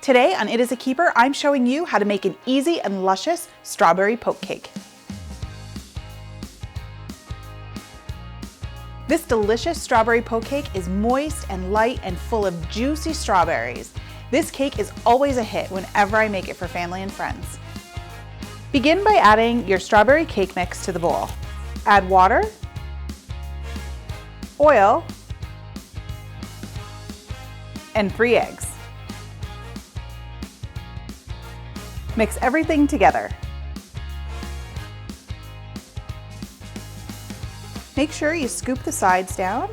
Today on It Is a Keeper, I'm showing you how to make an easy and luscious strawberry poke cake. This delicious strawberry poke cake is moist and light and full of juicy strawberries. This cake is always a hit whenever I make it for family and friends. Begin by adding your strawberry cake mix to the bowl. Add water, oil, and 3 eggs. Mix everything together. Make sure you scoop the sides down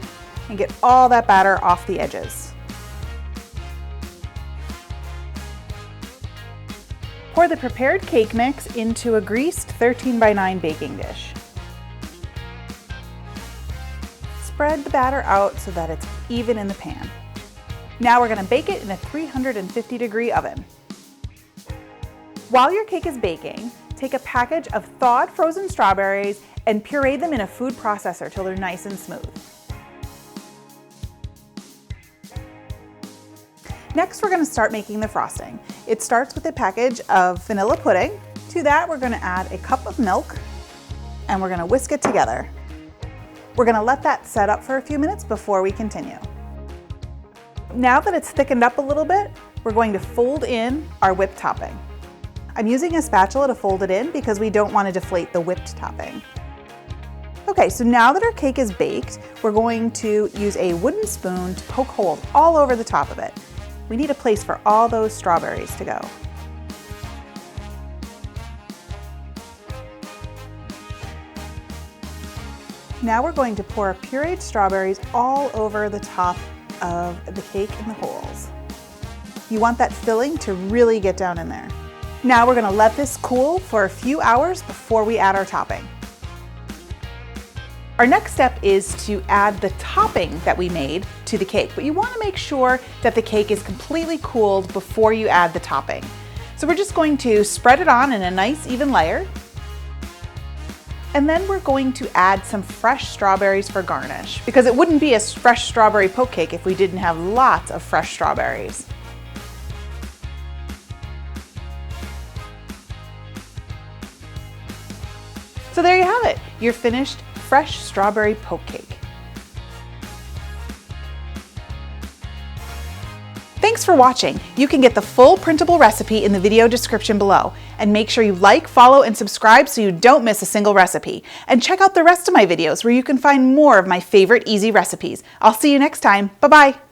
and get all that batter off the edges. Pour the prepared cake mix into a greased 13x9 baking dish. Spread the batter out so that it's even in the pan. Now we're going to bake it in a 350-degree oven. While your cake is baking, take a package of thawed frozen strawberries and puree them in a food processor till they're nice and smooth. Next, we're going to start making the frosting. It starts with a package of vanilla pudding. To that, we're going to add a cup of milk and we're going to whisk it together. We're going to let that set up for a few minutes before we continue. Now that it's thickened up a little bit, we're going to fold in our whipped topping. I'm using a spatula to fold it in because we don't want to deflate the whipped topping. Okay, so now that our cake is baked, we're going to use a wooden spoon to poke holes all over the top of it. We need a place for all those strawberries to go. Now we're going to pour pureed strawberries all over the top of the cake in the holes. You want that filling to really get down in there. Now we're going to let this cool for a few hours before we add our topping. Our next step is to add the topping that we made to the cake, but you want to make sure that the cake is completely cooled before you add the topping. So we're just going to spread it on in a nice even layer. And then we're going to add some fresh strawberries for garnish, because it wouldn't be a fresh strawberry poke cake if we didn't have lots of fresh strawberries. So there you have it, your finished fresh strawberry poke cake. Thanks for watching. You can get the full printable recipe in the video description below. And make sure you like, follow, and subscribe so you don't miss a single recipe. And check out the rest of my videos where you can find more of my favorite easy recipes. I'll see you next time. Bye-bye.